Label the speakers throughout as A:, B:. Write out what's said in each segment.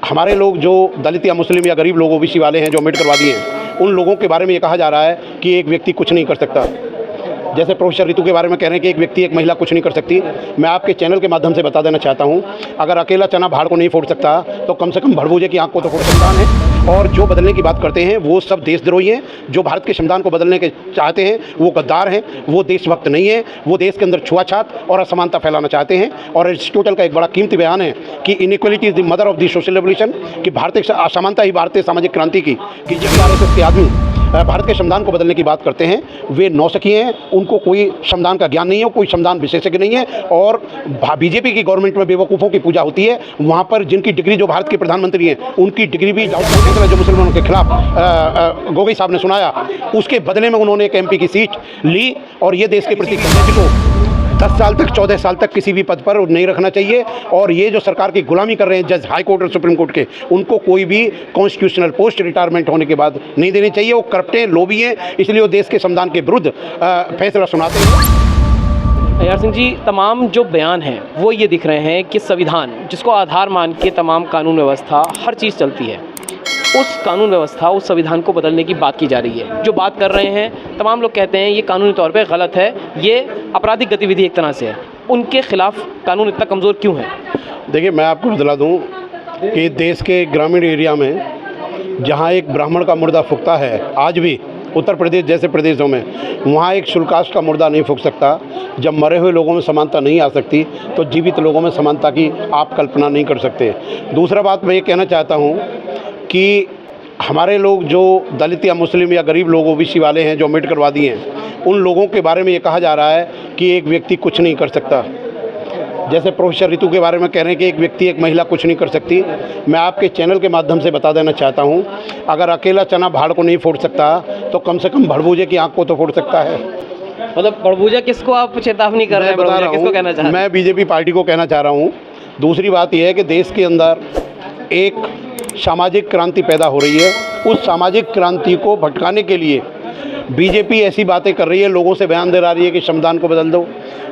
A: हमारे लोग जो दलित या मुस्लिम या गरीब लोग ओबीसी वाले हैं जो अम्बेडकरवादी हैं, उन लोगों के बारे में ये कहा जा रहा है कि एक व्यक्ति कुछ नहीं कर सकता। जैसे प्रोफेसर रितु के बारे में कह रहे हैं कि एक व्यक्ति एक महिला कुछ नहीं कर सकती। मैं आपके चैनल के माध्यम से बता देना चाहता हूँ, अगर अकेला चना भाड़ को नहीं फोड़ सकता तो कम से कम भड़बूजे की आंख को तो फोड़ सकता है। और जो बदलने की बात करते हैं वो सब देशद्रोही हैं। जो भारत के संविधान को बदलने के चाहते हैं वो गद्दार हैं, वो देशभक्त नहीं है, वो देश के अंदर छुआछात और असमानता फैलाना चाहते हैं। और एरिस्टोटल का एक बड़ा कीमती बयान है कि inequality is the mother of the social revolution, कि भारतीय असमानता ही भारतीय सामाजिक क्रांति की, कि जिस आरएसएस के आदमी भारत के संविधान को बदलने की बात करते हैं वे नौसिखिए हैं, उनको कोई संविधान का ज्ञान नहीं है, कोई संविधान विशेषज्ञ नहीं है। और बीजेपी की गवर्नमेंट में बेवकूफ़ों की पूजा होती है। वहाँ पर जिनकी डिग्री, जो भारत के प्रधानमंत्री हैं, उनकी डिग्री भी जो मुसलमानों के खिलाफ गोगोई साहब ने सुनाया, उसके बदले में उन्होंने एक एमपी की सीट ली। और ये देश के प्रति को 10 साल तक 14 साल तक किसी भी पद पर नहीं रखना चाहिए। और ये जो सरकार की गुलामी कर रहे हैं जज हाई कोर्ट और सुप्रीम कोर्ट के, उनको कोई भी कॉन्स्टिट्यूशनल पोस्ट रिटायरमेंट होने के बाद नहीं देनी चाहिए। वो करप्ट हैं, लोभी हैं, इसलिए वो देश के संविधान के विरुद्ध फैसला सुनाते हैं।
B: यार सिंह जी, तमाम जो बयान हैं वो ये दिख रहे हैं कि संविधान जिसको आधार मान के तमाम कानून व्यवस्था हर चीज़ चलती है, उस कानून व्यवस्था, उस संविधान को बदलने की बात की जा रही है। जो बात कर रहे हैं तमाम लोग कहते हैं ये कानूनी तौर पे गलत है, ये आपराधिक गतिविधि एक तरह से है। उनके खिलाफ कानून इतना कमज़ोर क्यों है?
A: देखिए, मैं आपको बतला दूं कि देश के ग्रामीण एरिया में जहां एक ब्राह्मण का मुर्दा फूकता है, आज भी उत्तर प्रदेश जैसे प्रदेशों में, वहाँ एक शुल्कास्ट का मुर्दा नहीं फूक सकता। जब मरे हुए लोगों में समानता नहीं आ सकती तो जीवित लोगों में समानता की आप कल्पना नहीं कर सकते। दूसरा बात मैं ये कहना चाहता हूँ कि हमारे लोग जो दलित या मुस्लिम या गरीब लोग ओबीसी वाले हैं जो अम्बेडकरवादी हैं, उन लोगों के बारे में ये कहा जा रहा है कि एक व्यक्ति कुछ नहीं कर सकता। जैसे प्रोफेसर रितु के बारे में कह रहे हैं कि एक व्यक्ति एक महिला कुछ नहीं कर सकती। मैं आपके चैनल के माध्यम से बता देना चाहता हूँ, अगर अकेला चना भाड़ को नहीं फोड़ सकता तो कम से कम भड़बूजे की आंख को तो फोड़ सकता है।
B: मतलब भड़बूजा किसको आप चेतावनी कर रहे हैं?
A: बता रहा
B: किसको कहना चाह रहे हैं?
A: मैं बीजेपी पार्टी को कहना चाह रहा हूँ। दूसरी बात यह है कि देश के अंदर एक सामाजिक क्रांति पैदा हो रही है। उस सामाजिक क्रांति को भटकाने के लिए बीजेपी ऐसी बातें कर रही है, लोगों से बयान दे रही है कि संविधान को बदल दो।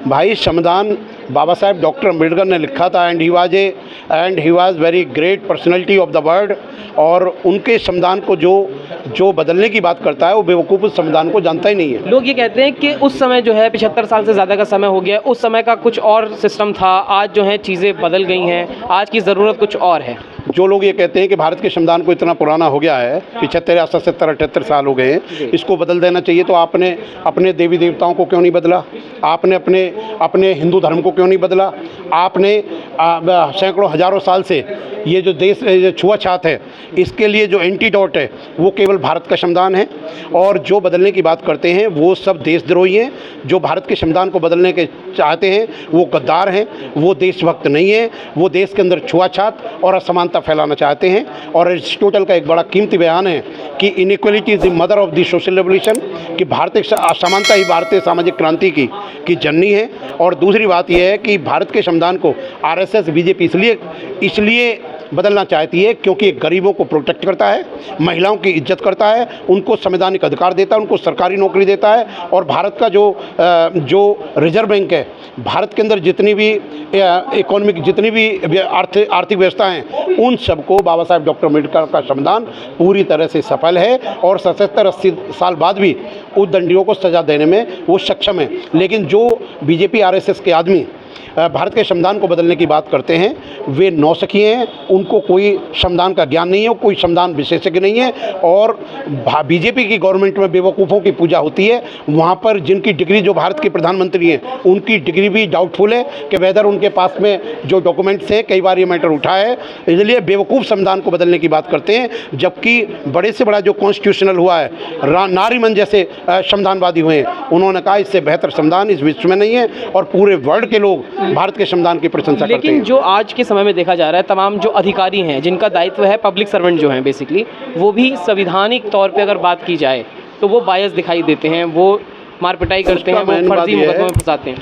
A: भाई, संविधान बाबा साहेब डॉक्टर अम्बेडकर ने लिखा था and he was very great personality of the world. और उनके संविधान को जो बदलने की बात करता है वो बेवकूफ़ उस संविधान को जानता ही नहीं है।
B: लोग ये कहते हैं कि उस समय जो है 75 साल से ज़्यादा का समय हो गया, उस समय का कुछ और सिस्टम था, आज जो है चीज़ें बदल गई हैं, आज की ज़रूरत कुछ और है।
A: जो लोग ये कहते हैं कि भारत के संविधान को इतना पुराना हो गया है, 75 70 78 साल हो गए हैं, इसको बदल देना चाहिए, तो आपने अपने देवी देवताओं को क्यों नहीं बदला? आपने अपने हिंदू धर्म को क्यों नहीं बदला? आपने सैकड़ों हज़ारों साल से ये जो देश छुआछात है, इसके लिए जो एंटीडोट है वो केवल भारत का संविधान है। और जो बदलने की बात करते हैं वो सब देशद्रोही हैं। जो भारत के संविधान को बदलने के चाहते हैं वो गद्दार हैं, वो देशभक्त नहीं है, वो देश के अंदर छुआछात और असमानता फैलाना चाहते हैं। और एरिस्टोटल का एक बड़ा कीमती बयान है कि inequality is the mother of the social revolution, कि भारतीय असमानता ही भारतीय सामाजिक क्रांति की जननी है। और दूसरी बात यह है कि भारत के संविधान को आरएसएस बीजेपी इसलिए बदलना चाहती है क्योंकि गरीबों को प्रोटेक्ट करता है, महिलाओं की इज्जत करता है, उनको संवैधानिक अधिकार देता है, उनको सरकारी नौकरी देता है। और भारत का जो रिजर्व बैंक है, भारत के अंदर जितनी भी इकोनॉमिक जितनी भी आर्थिक व्यवस्था हैं, उन सबको बाबा साहेब डॉक्टर अम्बेडकर का संविधान पूरी तरह से सफल है। और 70-80 साल बाद भी उद्दंडियों को सजा देने में वो सक्षम है। लेकिन जो बीजेपी आरएसएस के आदमी भारत के संविधान को बदलने की बात करते हैं वे नौसिखिए हैं, उनको कोई संविधान का ज्ञान नहीं है, कोई संविधान विशेषज्ञ नहीं है। और बीजेपी की गवर्नमेंट में बेवकूफ़ों की पूजा होती है। वहाँ पर जिनकी डिग्री, जो भारत के प्रधानमंत्री हैं, उनकी डिग्री भी डाउटफुल है कि वेदर उनके पास में जो डॉक्यूमेंट्स हैं, कई बार ये मैटर उठा है। इसलिए बेवकूफ़ संविधान को बदलने की बात करते हैं, जबकि बड़े से बड़ा जो कॉन्स्टिट्यूशनल हुआ है, नारीमन जैसे संविधानवादी हुए हैं, उन्होंने कहा इससे बेहतर संविधान इस विश्व में नहीं है। और पूरे वर्ल्ड के लोग भारत के संविधान की प्रशंसा करते हैं।
B: लेकिन जो आज के समय में देखा जा रहा है, तमाम जो अधिकारी हैं जिनका दायित्व है, पब्लिक सर्वेंट जो हैं बेसिकली, वो भी संवैधानिक तौर पे अगर बात की जाए तो वो बायस दिखाई देते हैं, वो मार पिटाई करते हैं, वो फर्जी मुकदमों में फंसाते हैं।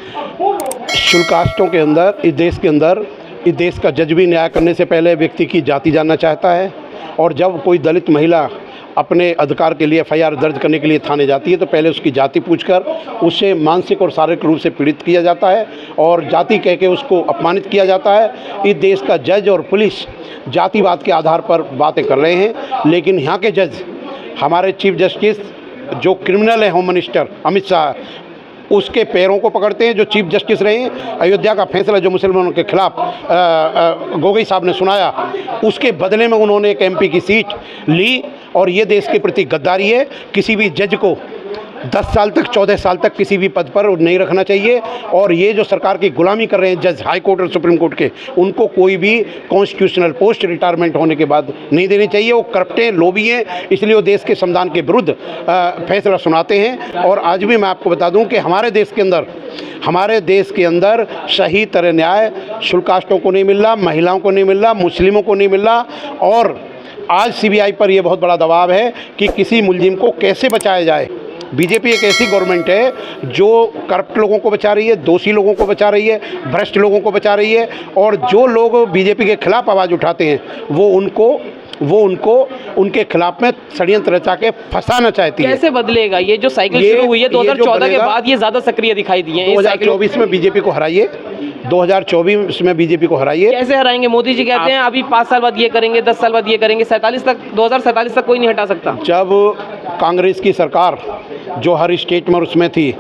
A: शुल्कास्टों के अंदर, इस देश का जज भी न्याय करने से पहले व्यक्ति की जाति जानना चाहता है। और जब कोई दलित महिला अपने अधिकार के लिए FIR दर्ज करने के लिए थाने जाती है तो पहले उसकी जाति पूछकर उसे मानसिक और शारीरिक रूप से पीड़ित किया जाता है और जाति कह के उसको अपमानित किया जाता है। इस देश का जज और पुलिस जातिवाद के आधार पर बातें कर रहे हैं, लेकिन यहाँ के जज, हमारे चीफ जस्टिस जो क्रिमिनल है होम मिनिस्टर अमित शाह, उसके पैरों को पकड़ते हैं। जो चीफ जस्टिस रहे हैं, अयोध्या का फैसला जो मुसलमानों के खिलाफ गोगोई साहब ने सुनाया, उसके बदले में उन्होंने एक MP की सीट ली और ये देश के प्रति गद्दारी है। किसी भी जज को 10 साल तक 14 साल तक किसी भी पद पर नहीं रखना चाहिए और ये जो सरकार की गुलामी कर रहे हैं जज हाई कोर्ट और सुप्रीम कोर्ट के, उनको कोई भी कॉन्स्टिट्यूशनल पोस्ट रिटायरमेंट होने के बाद नहीं देनी चाहिए। वो करप्ट हैं, लोभी हैं, इसलिए वो देश के संविधान के विरुद्ध फैसला सुनाते हैं। और आज भी मैं आपको बता दूं कि हमारे देश के अंदर सही तरह न्याय शुल्काष्टों को नहीं मिल रहा, महिलाओं को नहीं मिल रहा, मुस्लिमों को नहीं मिल रहा। और आज CBI पर यह बहुत बड़ा दबाव है कि किसी मुलजिम को कैसे बचाया जाए। बीजेपी एक ऐसी गवर्नमेंट है जो करप्ट लोगों को बचा रही है, दोषी लोगों को बचा रही है, भ्रष्ट लोगों को बचा रही है और जो लोग बीजेपी के खिलाफ आवाज़ उठाते हैं वो उनको उनके खिलाफ में षड्यंत्र रचा के फंसाना चाहती है।
B: कैसे बदलेगा ये जो साइकिल शुरू हुई है 2014 के बाद, ये ज़्यादा सक्रिय दिखाई दी है।
A: 2024 में बीजेपी को हराइए, 2024 में बीजेपी को हराइए।
B: कैसे हराएंगे? मोदी जी कहते हैं अभी 5 साल बाद ये करेंगे, 10 साल बाद ये करेंगे, 2047 तक कोई नहीं हटा सकता।
A: जब कांग्रेस की सरकार जो हर स्टेट में उसमें थी,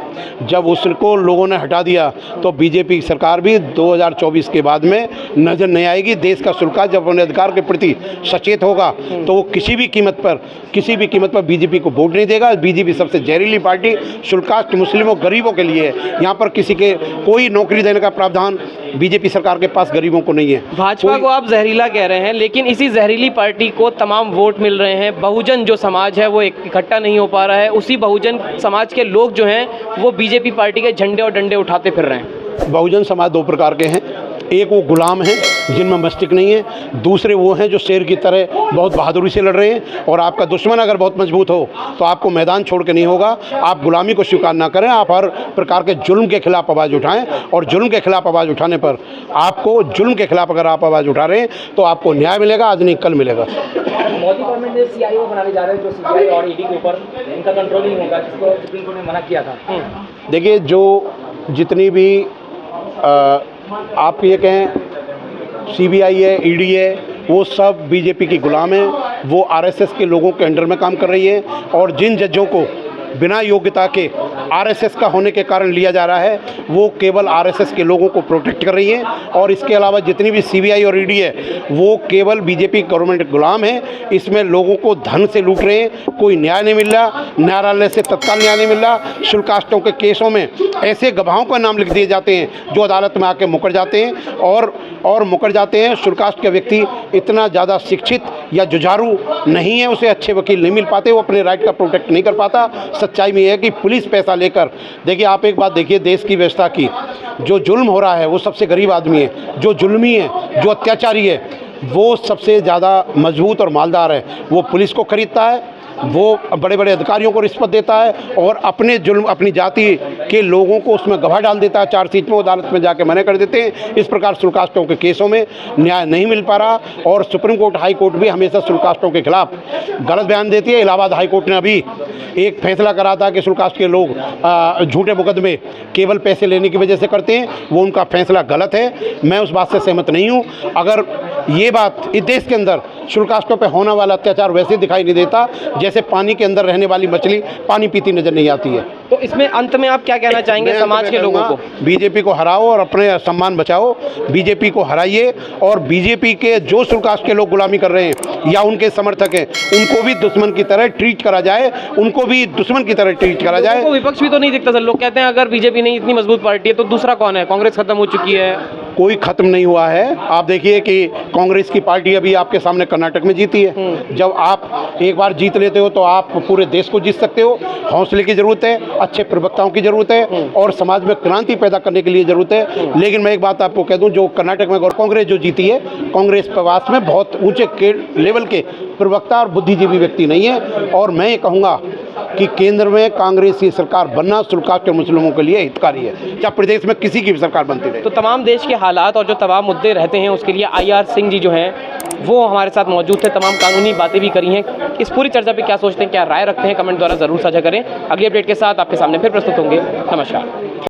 A: जब उसको लोगों ने हटा दिया तो बीजेपी की सरकार भी 2024 के बाद में नजर नहीं आएगी। देश का शुल्का जब अपने अधिकार के प्रति सचेत होगा तो वो किसी भी कीमत पर बीजेपी को वोट नहीं देगा। बीजेपी सबसे जहरीली पार्टी शुल्काष्ट मुस्लिमों गरीबों के लिए है। यहाँ पर किसी के कोई नौकरी देने का प्रावधान बीजेपी सरकार के पास गरीबों को नहीं है।
B: भाजपा को आप जहरीला कह रहे हैं, लेकिन इसी जहरीली पार्टी को तमाम वोट मिल रहे हैं। बहुजन जो समाज है वो इकट्ठा नहीं हो पा रहा है। उसी बहुजन समाज के लोग जो हैं वो बीजेपी पार्टी के झंडे और डंडे उठाते फिर रहे हैं।
A: बहुजन समाज 2 प्रकार के हैं। एक वो गुलाम हैं जिनमें मस्तिष्क नहीं है, दूसरे वो हैं जो शेर की तरह बहुत बहादुरी से लड़ रहे हैं। और आपका दुश्मन अगर बहुत मजबूत हो तो आपको मैदान छोड़ के नहीं होगा। आप गुलामी को स्वीकार ना करें, आप हर प्रकार के जुल्म के खिलाफ आवाज़ उठाएं और जुल्म के खिलाफ आवाज़ उठाने पर आपको जुल्म के खिलाफ अगर आप आवाज़ उठा रहे हैं तो आपको न्याय मिलेगा, आज नहीं कल मिलेगा।
C: मोदी गवर्नमेंट ने CIO बनाने जा रहे हैं, जो CBI और ED के ऊपर इनका कंट्रोल नहीं होगा, जिसको सुप्रीम कोर्ट ने मना किया था।
A: देखिए, जो जितनी भी आप ये कहें CBI है, ED है, वो सब बीजेपी की गुलाम है। वो RSS के लोगों के अंडर में काम कर रही है और जिन जजों को बिना योग्यता के RSS का होने के कारण लिया जा रहा है वो केवल RSS के लोगों को प्रोटेक्ट कर रही है। और इसके अलावा जितनी भी CBI और ED है वो केवल बीजेपी गवर्नमेंट गुलाम है। इसमें लोगों को धन से लूट रहे हैं, कोई न्याय नहीं मिल रहा, न्यायालय से तत्काल न्याय नहीं मिल रहा। शुल्काष्टों के केसों में ऐसे गवाहों का नाम लिख दिए जाते हैं जो अदालत में आके मुकर जाते हैं और मुकर जाते हैं। शुल्काष्ट का व्यक्ति इतना ज़्यादा शिक्षित या जुझारू नहीं है, उसे अच्छे वकील नहीं मिल पाते, वो अपने राइट का प्रोटेक्ट नहीं कर पाता। सच्चाई में यह है कि पुलिस पैसा लेकर, देखिए आप एक बात देखिए, देश की व्यवस्था की जो जुल्म हो रहा है वो सबसे गरीब आदमी है, जो जुल्मी है, जो अत्याचारी है, वो सबसे ज़्यादा मजबूत और मालदार है। वो पुलिस को खरीदता है, वो बड़े बड़े अधिकारियों को रिश्वत देता है और अपने जुल्म अपनी जाति के लोगों को उसमें गवाह डाल देता है। चार्जशीट में अदालत में जाके मना कर देते हैं। इस प्रकार शुल्काष्टों के केसों में न्याय नहीं मिल पा रहा और सुप्रीम कोर्ट, हाई कोर्ट भी हमेशा शुल्काष्टों के खिलाफ गलत बयान देती है। इलाहाबाद हाई कोर्ट ने अभी एक फैसला करा था कि शुल्काष्ट के लोग झूठे मुकदमे केवल पैसे लेने की वजह से करते हैं, वो उनका फैसला गलत है। मैं उस बात से सहमत नहीं हूँ। अगर ये बात इस देश के अंदर शुल्काष्टों पर होने वाला अत्याचार वैसे दिखाई नहीं देता जैसे पानी के अंदर रहने वाली मछली पानी पीती नजर नहीं आती है।
B: तो इसमें अंत में आप क्या कहना चाहेंगे समाज के लोगों को?
A: बीजेपी को हराओ और अपने सम्मान बचाओ, बीजेपी को हराइए और बीजेपी के जो शुल्काष्ट के लोग गुलामी कर रहे हैं या उनके समर्थक हैं उनको भी दुश्मन की तरह ट्रीट करा जाए, उनको भी दुश्मन की तरह ट्रीट करा जाए।
B: विपक्ष भी तो नहीं दिखता सर, लोग कहते हैं अगर बीजेपी नहीं इतनी मजबूत पार्टी है तो दूसरा कौन है? कांग्रेस खत्म हो चुकी है।
A: कोई खत्म नहीं हुआ है। आप देखिए कि कांग्रेस की पार्टी अभी आपके सामने कर्नाटक में जीती है। जब आप एक बार जीत लेते हो तो आप पूरे देश को जीत सकते हो। हौसले की ज़रूरत है, अच्छे प्रवक्ताओं की ज़रूरत है और समाज में क्रांति पैदा करने के लिए ज़रूरत है। लेकिन मैं एक बात आपको कह दूं, जो कर्नाटक में और कांग्रेस जो जीती है, कांग्रेस प्रवास में बहुत ऊंचे लेवल के प्रवक्ता और बुद्धिजीवी व्यक्ति नहीं है। और मैं ये कहूँगा कि केंद्र में कांग्रेस की सरकार बनना शुल्काष्ट और मुस्लिमों के लिए हितकारी है, चाहे प्रदेश में किसी की भी सरकार बनती रहे।
B: तो तमाम देश के हालात और जो तमाम मुद्दे रहते हैं उसके लिए IR सिंह जी जो हैं वो हमारे साथ मौजूद थे, तमाम कानूनी बातें भी करी हैं। इस पूरी चर्चा पे क्या सोचते हैं, क्या राय रखते हैं, कमेंट द्वारा ज़रूर साझा करें। अगली अपडेट के साथ आपके सामने फिर प्रस्तुत होंगे। नमस्कार।